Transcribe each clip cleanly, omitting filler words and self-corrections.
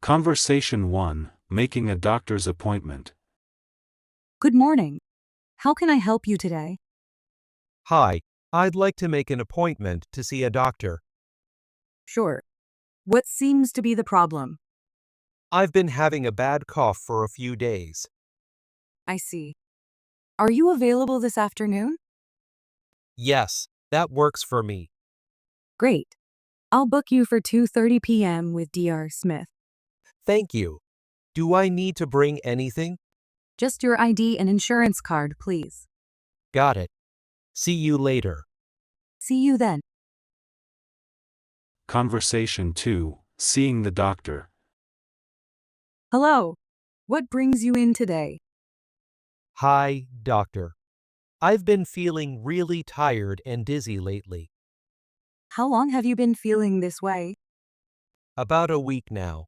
Conversation 1, Making a Doctor's Appointment. Good morning. How can I help you today? Hi, I'd like to make an appointment to see a doctor. Sure. What seems to be the problem? I've been having a bad cough for a few days. I see. Are you available this afternoon? Yes, that works for me. Great. I'll book you for 2:30 p.m. with Dr. Smith. Thank you. Do I need to bring anything? Just your ID and insurance card, please. Got it. See you later. See you then. Conversation 2, Seeing the Doctor. Hello. What brings you in today? Hi, doctor. I've been feeling really tired and dizzy lately. How long have you been feeling this way? About a week now.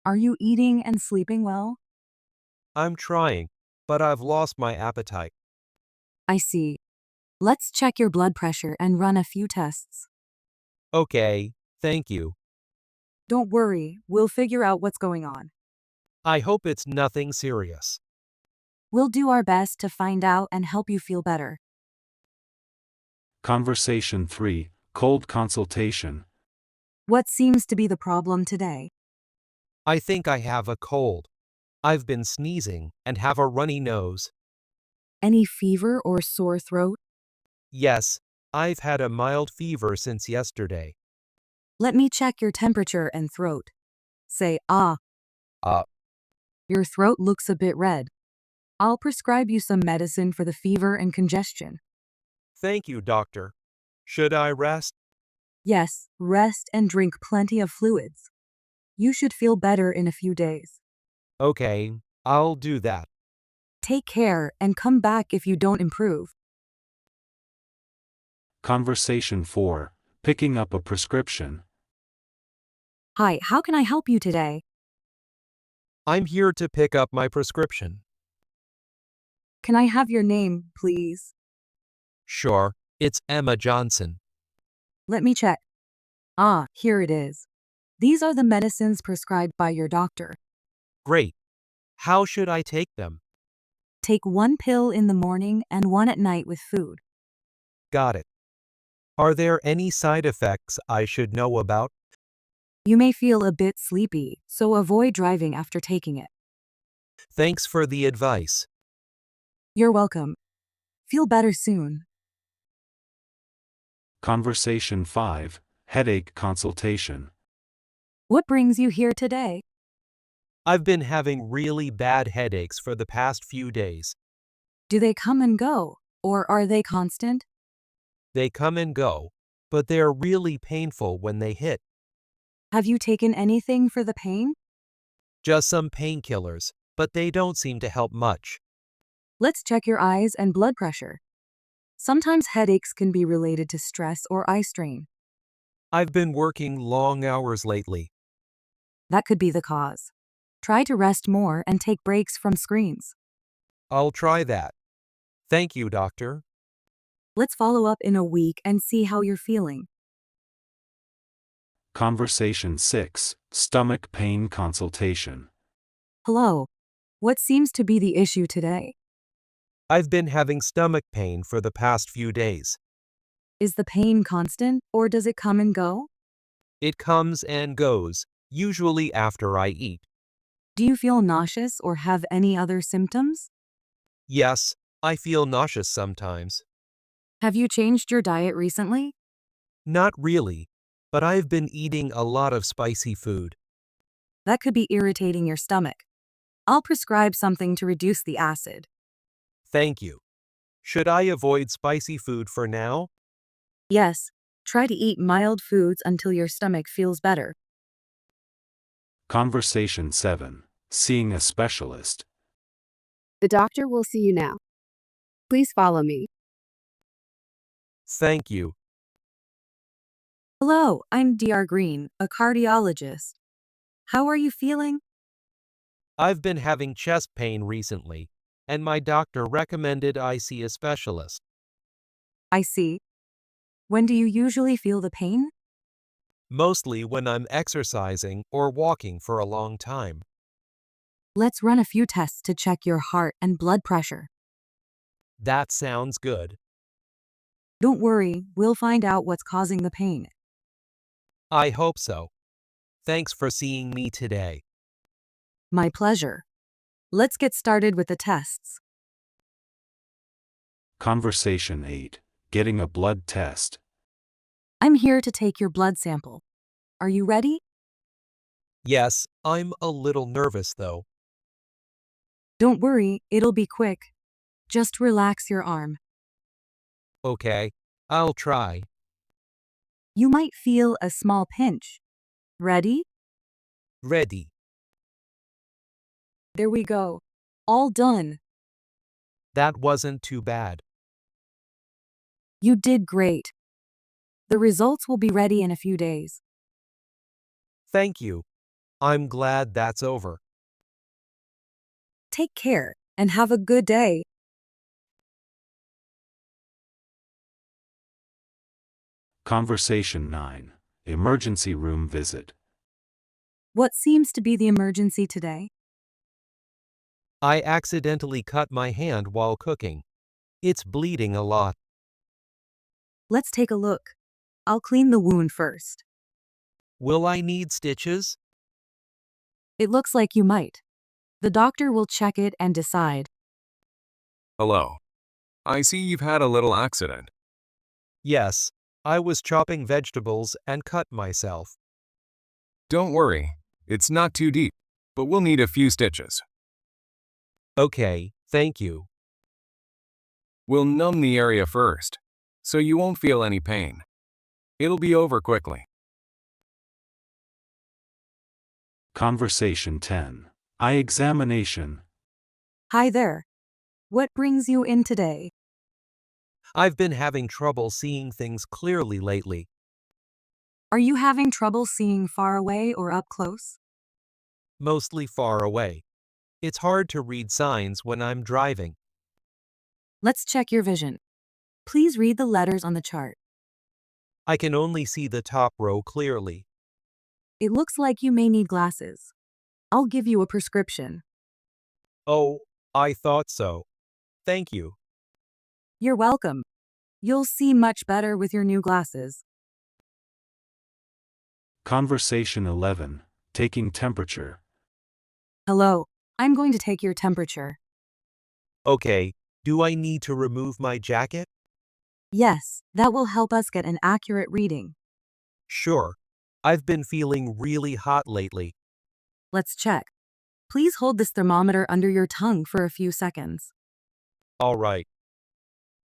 Are you eating and sleeping well? I'm trying, but I've lost my appetite. I see. Let's check your blood pressure and run a few tests. Okay, thank you. Don't worry, we'll figure out what's going on. I hope it's nothing serious. We'll do our best to find out and help you feel better. Conversation 3, Cold Consultation. What seems to be the problem today? I think I have a cold. I've been sneezing and have a runny nose. Any fever or sore throat? Yes, I've had a mild fever since yesterday. Let me check your temperature and throat. Say, ah. Uh, Your throat looks a bit red. I'll prescribe you some medicine for the fever and congestion. Thank you, doctor. Should I rest? Yes, rest and drink plenty of fluids. You should feel better in a few days. Okay, I'll do that. Take care and come back if you don't improve. Conversation 4, Picking up a Prescription. Hi, how can I help you today? I'm here to pick up my prescription. Can I have your name, please? Sure, it's Emma Johnson. Let me check. Ah, here it is. These are the medicines prescribed by your doctor. Great. How should I take them? Take one pill in the morning and one at night with food. Got it. Are there any side effects I should know about? You may feel a bit sleepy, so avoid driving after taking it. Thanks for the advice. You're welcome. Feel better soon. Conversation 5, Headache Consultation. What brings you here today? I've been having really bad headaches for the past few days. Do they come and go, or are they constant? They come and go, but they're really painful when they hit. Have you taken anything for the pain? Just some painkillers, but they don't seem to help much. Let's check your eyes and blood pressure. Sometimes headaches can be related to stress or eye strain. I've been working long hours lately. That could be the cause. Try to rest more and take breaks from screens. I'll try that. Thank you, doctor. Let's follow up in a week and see how you're feeling. Conversation 6, Stomach Pain Consultation. Hello. What seems to be the issue today? I've been having stomach pain for the past few days. Is the pain constant, or does it come and go? It comes and goes, usually after I eat. Do you feel nauseous or have any other symptoms? Yes, I feel nauseous sometimes. Have you changed your diet recently? Not really, but I've been eating a lot of spicy food. That could be irritating your stomach. I'll prescribe something to reduce the acid. Thank you. Should I avoid spicy food for now? Yes, try to eat mild foods until your stomach feels better. Conversation 7, Seeing a Specialist. The doctor will see you now. Please follow me. Thank you. Hello, I'm Dr. Green, a cardiologist. How are you feeling? I've been having chest pain recently, and my doctor recommended I see a specialist. I see. When do you usually feel the pain? mostly when I'm exercising or walking for a long time. Let's run a few tests to check your heart and blood pressure. That sounds good. Don't worry, we'll find out what's causing the pain. I hope so. Thanks for seeing me today. My pleasure. Let's get started with the tests. Conversation 8. Getting a blood test. I'm here to take your blood sample. Are you ready? Yes, I'm a little nervous though. Don't worry, it'll be quick. Just relax your arm. Okay, I'll try. You might feel a small pinch. Ready? Ready. There we go. All done. That wasn't too bad. You did great. The results will be ready in a few days. Thank you. I'm glad that's over. Take care and have a good day. Conversation 9. Emergency room visit. What seems to be the emergency today? I accidentally cut my hand while cooking. It's bleeding a lot. Let's take a look. I'll clean the wound first. Will I need stitches? It looks like you might. The doctor will check it and decide. Hello. I see you've had a little accident. Yes, I was chopping vegetables and cut myself. Don't worry, it's not too deep, but we'll need a few stitches. Okay, thank you. We'll numb the area first, so you won't feel any pain. It'll be over quickly. Conversation 10. Eye examination. Hi there. What brings you in today? I've been having trouble seeing things clearly lately. Are you having trouble seeing far away or up close? Mostly far away. It's hard to read signs when I'm driving. Let's check your vision. Please read the letters on the chart. I can only see the top row clearly. It looks like you may need glasses. I'll give you a prescription. Oh, I thought so. Thank you. You're welcome. You'll see much better with your new glasses. Conversation 11. Taking temperature. Hello, I'm going to take your temperature. Okay, do I need to remove my jacket? Yes, that will help us get an accurate reading. Sure. I've been feeling really hot lately. Let's check. Please hold this thermometer under your tongue for a few seconds. All right.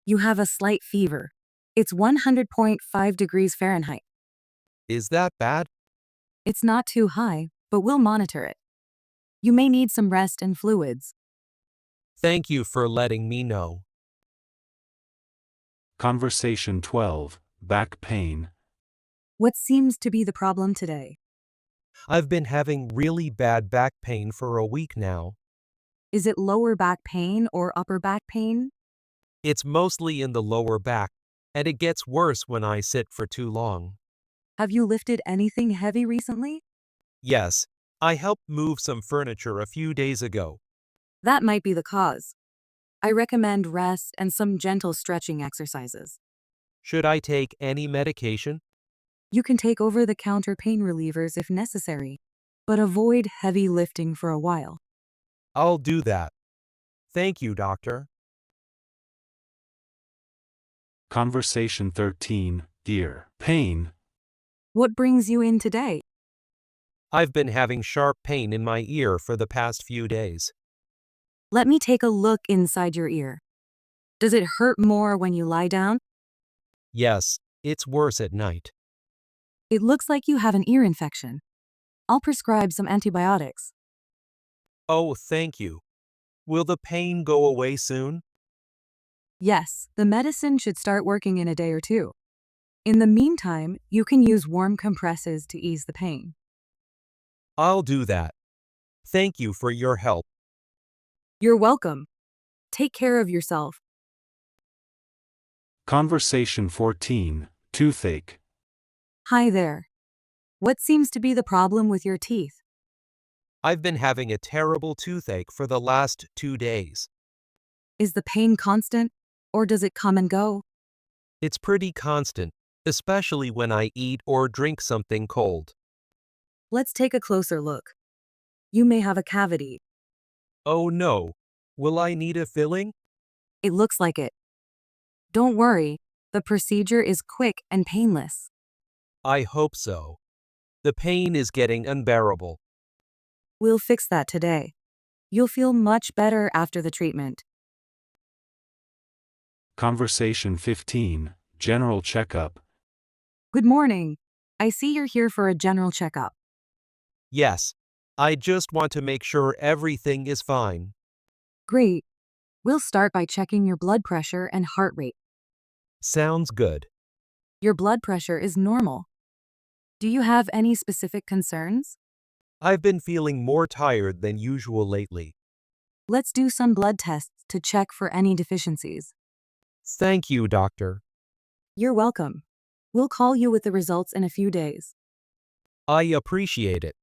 You have a slight fever. It's 100.5 degrees Fahrenheit. Is that bad? It's not too high, but we'll monitor it. You may need some rest and fluids. Thank you for letting me know. Conversation 12. Back pain. What seems to be the problem today? I've been having really bad back pain for a week now. Is it lower back pain or upper back pain? It's mostly in the lower back, and it gets worse when I sit for too long. Have you lifted anything heavy recently? Yes, I helped move some furniture a few days ago. That might be the cause. I recommend rest and some gentle stretching exercises. Should I take any medication? You can take over-the-counter pain relievers if necessary, but avoid heavy lifting for a while. I'll do that. Thank you, doctor. Conversation 13. Ear pain. What brings you in today? I've been having sharp pain in my ear for the past few days. Let me take a look inside your ear. Does it hurt more when you lie down? Yes, it's worse at night. It looks like you have an ear infection. I'll prescribe some antibiotics. Oh, thank you. Will the pain go away soon? Yes, the medicine should start working in a day or two. In the meantime, you can use warm compresses to ease the pain. I'll do that. Thank you for your help. You're welcome. Take care of yourself. Conversation 14. Toothache. Hi there. What seems to be the problem with your teeth? I've been having a terrible toothache for the last 2 days. Is the pain constant, or does it come and go? It's pretty constant, especially when I eat or drink something cold. Let's take a closer look. You may have a cavity. Oh no. Will I need a filling? It looks like it. Don't worry, the procedure is quick and painless. I hope so. The pain is getting unbearable. We'll fix that today. You'll feel much better after the treatment. Conversation 15, general checkup. Good morning. I see you're here for a general checkup. Yes. I just want to make sure everything is fine. Great. We'll start by checking your blood pressure and heart rate. Sounds good. Your blood pressure is normal. Do you have any specific concerns? I've been feeling more tired than usual lately. Let's do some blood tests to check for any deficiencies. Thank you, doctor. You're welcome. We'll call you with the results in a few days. I appreciate it.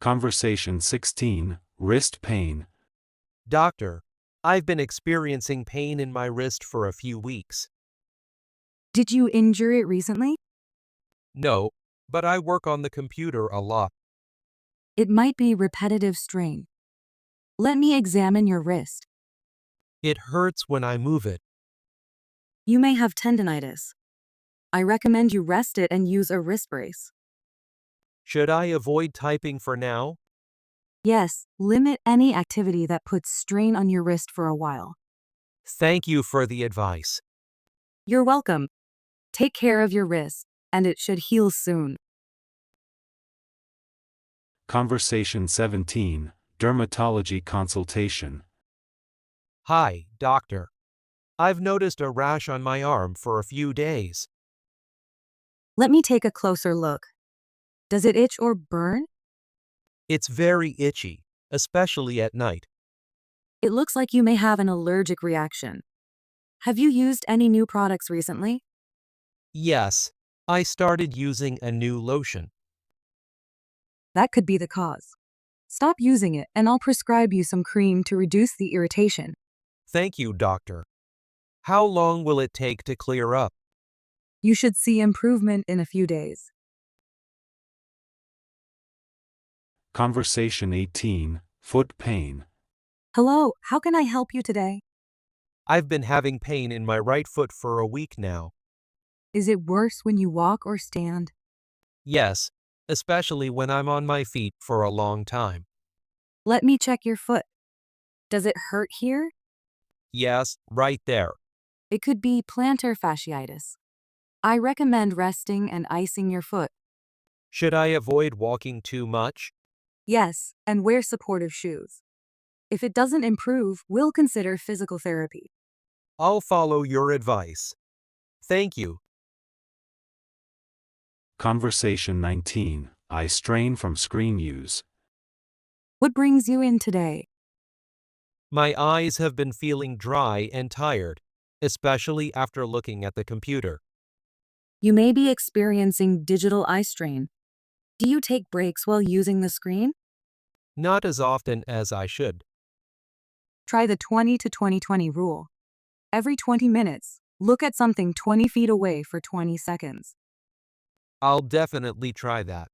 Conversation 16, wrist pain. Doctor, I've been experiencing pain in my wrist for a few weeks. Did you injure it recently? No, but I work on the computer a lot. It might be repetitive strain. Let me examine your wrist. It hurts when I move it. You may have tendinitis. I recommend you rest it and use a wrist brace. Should I avoid typing for now? Yes, limit any activity that puts strain on your wrist for a while. Thank you for the advice. You're welcome. Take care of your wrist, and it should heal soon. Conversation 17, dermatology consultation. Hi, doctor. I've noticed a rash on my arm for a few days. Let me take a closer look. Does it itch or burn? It's very itchy, especially at night. It looks like you may have an allergic reaction. Have you used any new products recently? Yes, I started using a new lotion. That could be the cause. Stop using it, and I'll prescribe you some cream to reduce the irritation. Thank you, doctor. How long will it take to clear up? You should see improvement in a few days. Conversation 18, foot pain. Hello, how can I help you today? I've been having pain in my right foot for a week now. Is it worse when you walk or stand? Yes, especially when I'm on my feet for a long time. Let me check your foot. Does it hurt here? Yes, right there. It could be plantar fasciitis. I recommend resting and icing your foot. Should I avoid walking too much? Yes, and wear supportive shoes. If it doesn't improve, we'll consider physical therapy. I'll follow your advice. Thank you. Conversation 19, eye strain from screen use. What brings you in today? My eyes have been feeling dry and tired, especially after looking at the computer. You may be experiencing digital eye strain. Do you take breaks while using the screen? Not as often as I should. Try the 20 to 20-20 rule. Every 20 minutes, look at something 20 feet away for 20 seconds. I'll definitely try that.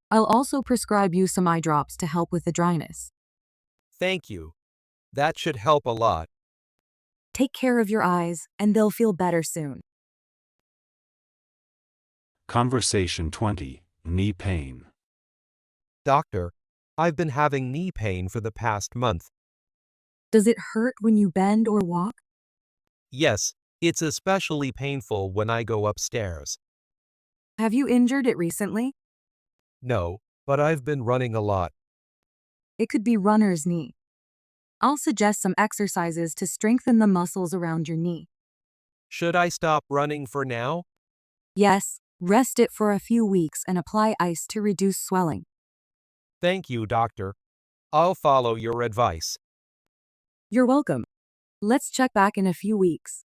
I'll also prescribe you some eye drops to help with the dryness. Thank you. That should help a lot. Take care of your eyes, and they'll feel better soon. Conversation 20, knee pain. Doctor, I've been having knee pain for the past month. Does it hurt when you bend or walk? Yes, it's especially painful when I go upstairs. Have you injured it recently? No, but I've been running a lot. It could be runner's knee. I'll suggest some exercises to strengthen the muscles around your knee. Should I stop running for now? Yes, rest it for a few weeks and apply ice to reduce swelling. Thank you, doctor. I'll follow your advice. You're welcome. Let's check back in a few weeks.